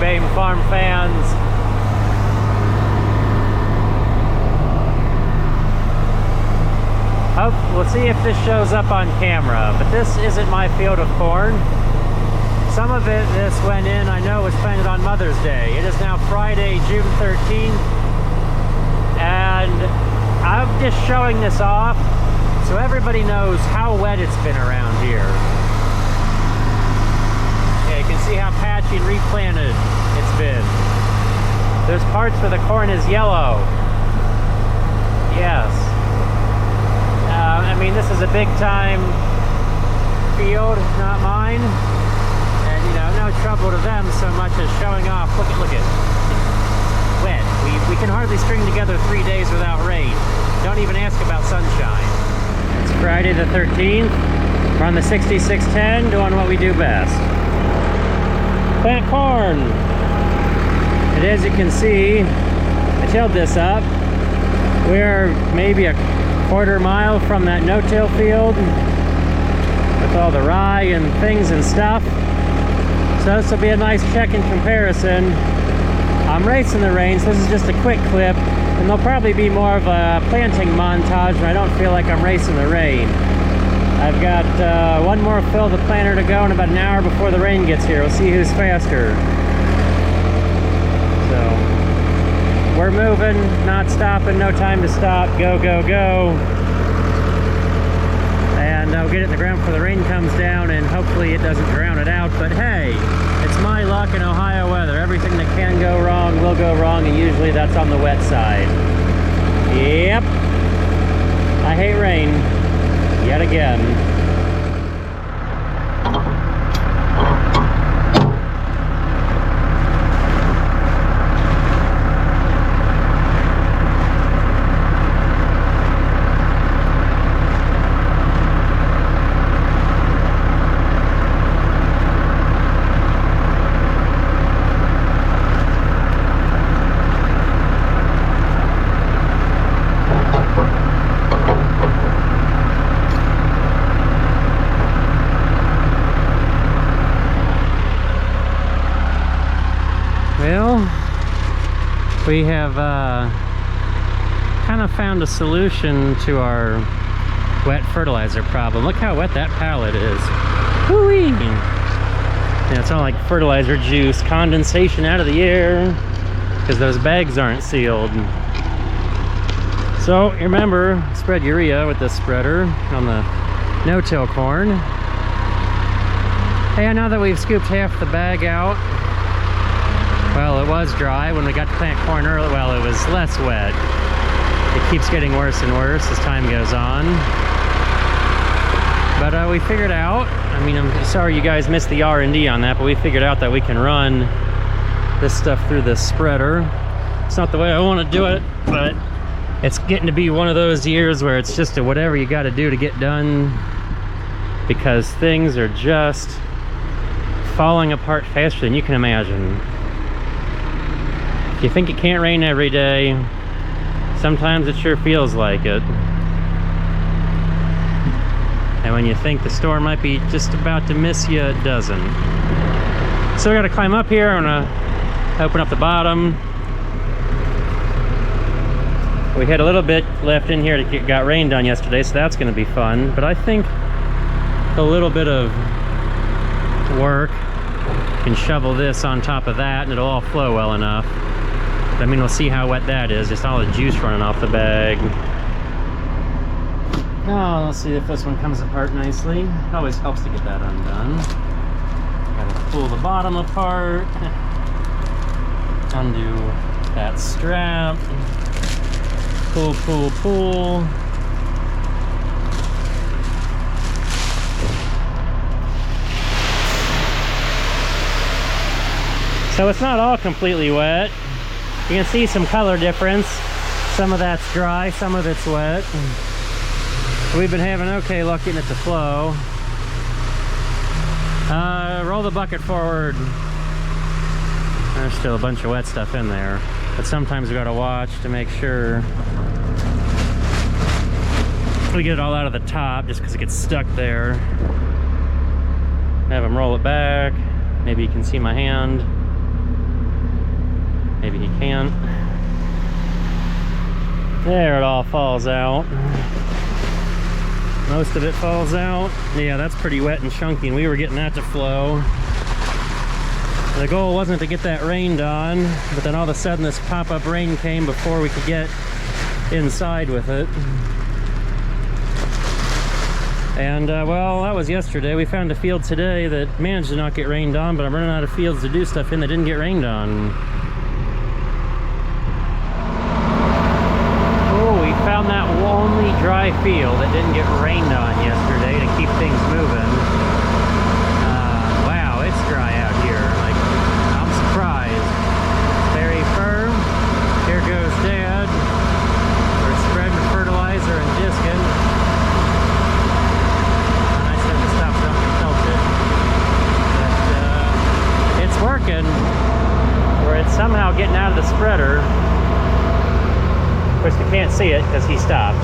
BAME farm fans. We'll see if this shows up on camera, but this isn't my field of corn. Some of this went in, I know, was planted on Mother's Day. It is now Friday, June 13th, and I'm just showing this off so everybody knows how wet it's been around here. Yeah, you can see how patchy and replanted it's been. There's parts where the corn is yellow. Yes. I mean, this is a big time field, not mine. And, you know, no trouble to them so much as showing off. Look at, it's wet. We can hardly string together 3 days without rain. Don't even ask about sunshine. It's Friday the 13th. We're on the 6610 doing what we do best. Plant corn. And as you can see, I tilled this up. We're maybe a quarter-mile from that no-till field with all the rye and things and stuff. So this will be a nice check in comparison. I'm racing the rain, so this is just a quick clip, and there'll probably be more of a planting montage when I don't feel like I'm racing the rain. I've got one more fill of the planter to go in about an hour before the rain gets here. We'll see who's faster. So we're moving, not stopping, no time to stop. Go, go, go. And I'll get it in the ground before the rain comes down, and hopefully it doesn't drown it out. But hey, it's my luck in Ohio weather. Everything that can go wrong will go wrong, and usually that's on the wet side. Yep. I hate rain. Yet again. We have kind of found a solution to our wet fertilizer problem. Look how wet that pallet is. Whoo-wee! Yeah, it's all like fertilizer juice, condensation out of the air, because those bags aren't sealed. So, remember, spread urea with this spreader on the no-till corn. Hey, now that we've scooped half the bag out, well, it was dry when we got to plant corn early. Well, it was less wet. It keeps getting worse and worse as time goes on. But we figured out, I mean, I'm sorry you guys missed the R&D on that, but we figured out that we can run this stuff through this spreader. It's not the way I want to do it, but it's getting to be one of those years where it's just a whatever you got to do to get done, because things are just falling apart faster than you can imagine. You think it can't rain every day, sometimes it sure feels like it. And when you think the storm might be just about to miss you, it doesn't. So we gotta climb up here. I'm gonna open up the bottom. We had a little bit left in here to got rained on yesterday, so that's gonna be fun. But I think a little bit of work can shovel this on top of that and it'll all flow well enough. I mean, we'll see how wet that is, just all the juice running off the bag. Oh, let's see if this one comes apart nicely. It always helps to get that undone. Gotta pull the bottom apart. Undo that strap. Pull, pull, pull. So it's not all completely wet. You can see some color difference. Some of that's dry, some of it's wet. We've been having okay luck getting it to flow. Roll the bucket forward. There's still a bunch of wet stuff in there, but sometimes we gotta watch to make sure we get it all out of the top, just because it gets stuck there. Have them roll it back. Maybe you can see my hand. Maybe he can't. There, it all falls out. Most of it falls out. Yeah, that's pretty wet and chunky, and we were getting that to flow. The goal wasn't to get that rained on, but then all of a sudden this pop-up rain came before we could get inside with it. And well, that was yesterday. We found a field today that managed to not get rained on, but I'm running out of fields to do stuff in that didn't get rained on. Oh, we found that only dry field that didn't get rained on yesterday to keep things moving. Wow, it's dry out here. Like, I'm surprised. Very firm. Here goes Dad. We're spreading fertilizer and disking. Working, where it's somehow getting out of the spreader. Of course, you can't see it because he stopped.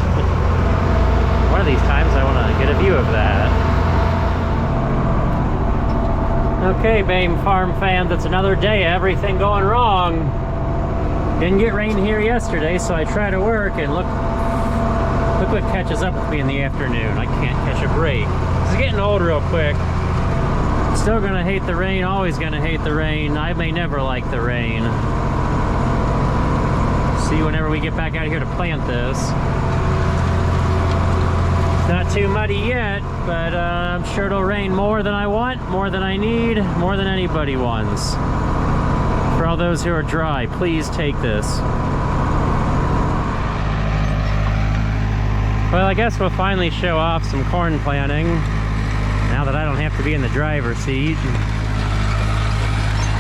One of these times I want to get a view of that. Okay, BAME Farm fans, it's another day of everything going wrong. Didn't get rain here yesterday, so I try to work, and look what catches up with me in the afternoon. I can't catch a break. It's getting old real quick. Still gonna hate the rain, always gonna hate the rain. I may never like the rain. See whenever we get back out here to plant this. It's not too muddy yet, but I'm sure it'll rain more than I want, more than I need, more than anybody wants. For all those who are dry, please take this. Well, I guess we'll finally show off some corn planting. Now that I don't have to be in the driver's seat.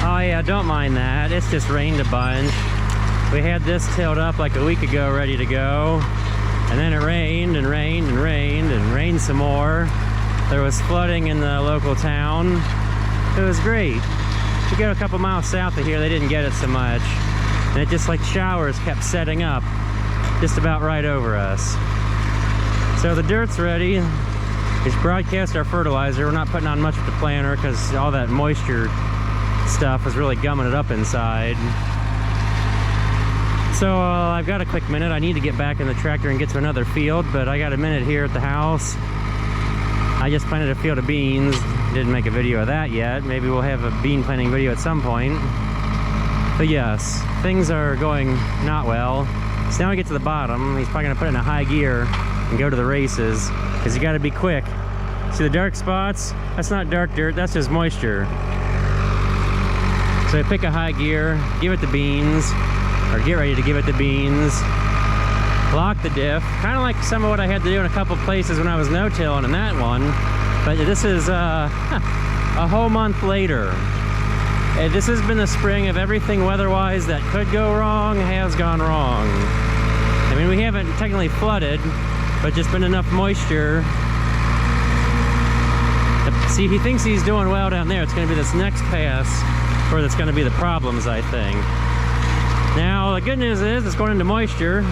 Oh yeah, don't mind that. It's just rained a bunch. We had this tilled up like a week ago, ready to go. And then it rained and rained and rained and rained some more. There was flooding in the local town. It was great. We go a couple miles south of here, they didn't get it so much. And it just like showers kept setting up just about right over us. So the dirt's ready. Just broadcast our fertilizer. We're not putting on much with the planter because all that moisture stuff is really gumming it up inside. So I've got a quick minute. I need to get back in the tractor and get to another field, but I got a minute here at the house. I just planted a field of beans. Didn't make a video of that yet. Maybe we'll have a bean planting video at some point. But yes, things are going not well. So now we get to the bottom. He's probably going to put it in a high gear and go to the races, because you got to be quick. See the dark spots? That's not dark dirt, that's just moisture. So I pick a high gear, give it the beans, or get ready to give it the beans, lock the diff, kind of like some of what I had to do in a couple places when I was no-tilling in that one. But this is a whole month later. This has been the spring of everything weather-wise that could go wrong, has gone wrong. I mean, we haven't technically flooded, but just been enough moisture. See, if he thinks he's doing well down there, it's going to be this next pass where that's going to be the problems, I think. Now, the good news is it's going into moisture.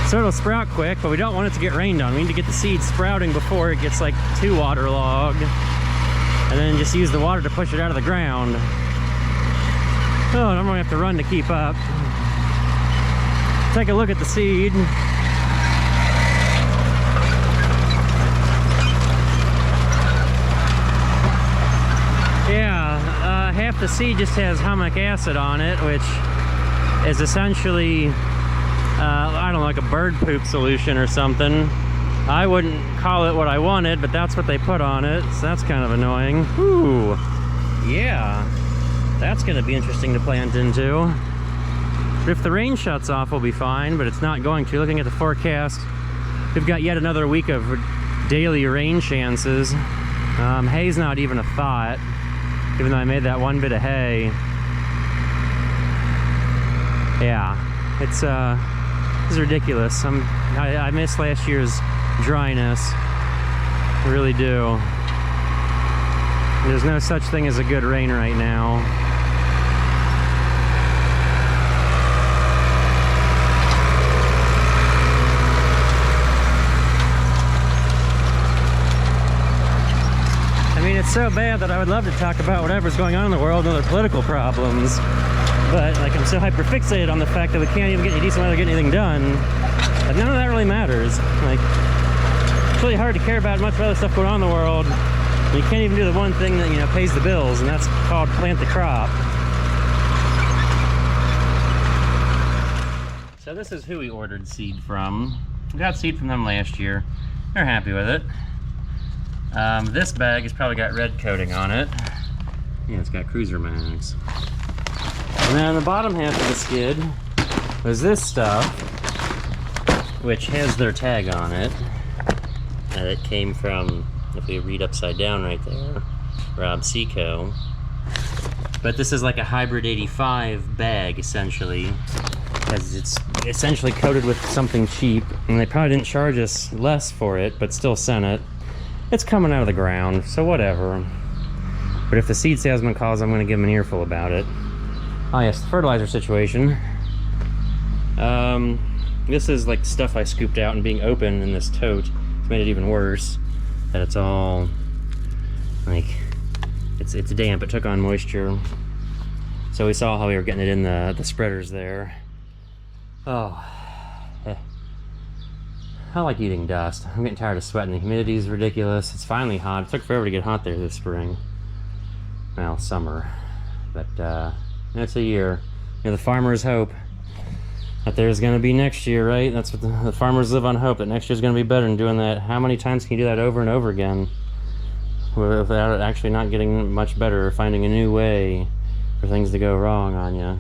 So it'll sprout quick, but we don't want it to get rained on. We need to get the seed sprouting before it gets like too waterlogged. And then just use the water to push it out of the ground. Oh, I'm gonna have to run to keep up. Take a look at the seed. Yeah, half the seed just has humic acid on it, which is essentially, I don't know, like a bird poop solution or something. I wouldn't call it what I wanted, but that's what they put on it, so that's kind of annoying. Ooh, yeah. That's going to be interesting to plant into. But if the rain shuts off, we'll be fine, but it's not going to. Looking at the forecast, we've got yet another week of daily rain chances. Hay's not even a thought, even though I made that one bit of hay. Yeah, it's ridiculous. I miss last year's dryness. I really do. There's no such thing as a good rain right now. It's so bad that I would love to talk about whatever's going on in the world and other political problems, but like I'm so hyper fixated on the fact that we can't even get any decent weather to get anything done, that none of that really matters. Like, it's really hard to care about much other stuff going on in the world. You can't even do the one thing that, you know, pays the bills, and that's called plant the crop. So this is who we ordered seed from. We got seed from them last year. They're happy with it. This bag has probably got red coating on it. Yeah, it's got cruiser mags. And then on the bottom half of the skid was this stuff, which has their tag on it. It came from, if we read upside down right there, Rob Seco. But this is like a hybrid 85 bag, essentially, because it's essentially coated with something cheap, and they probably didn't charge us less for it, but still sent it. It's coming out of the ground, so whatever. But if the seed salesman calls, I'm going to give him an earful about it. Oh yes, the fertilizer situation. This is like stuff I scooped out and being open in this tote. It's made it even worse. That it's all like it's damp. It took on moisture. So we saw how we were getting it in the spreaders there. Oh, I like eating dust. I'm getting tired of sweating. The humidity is ridiculous. It's finally hot. It took forever to get hot there this spring. Well, summer, but it's a year. You know, the farmers hope that there's going to be next year, right? That's what the farmers live on, hope that next year's going to be better. And doing that, how many times can you do that over and over again without it actually not getting much better or finding a new way for things to go wrong on you?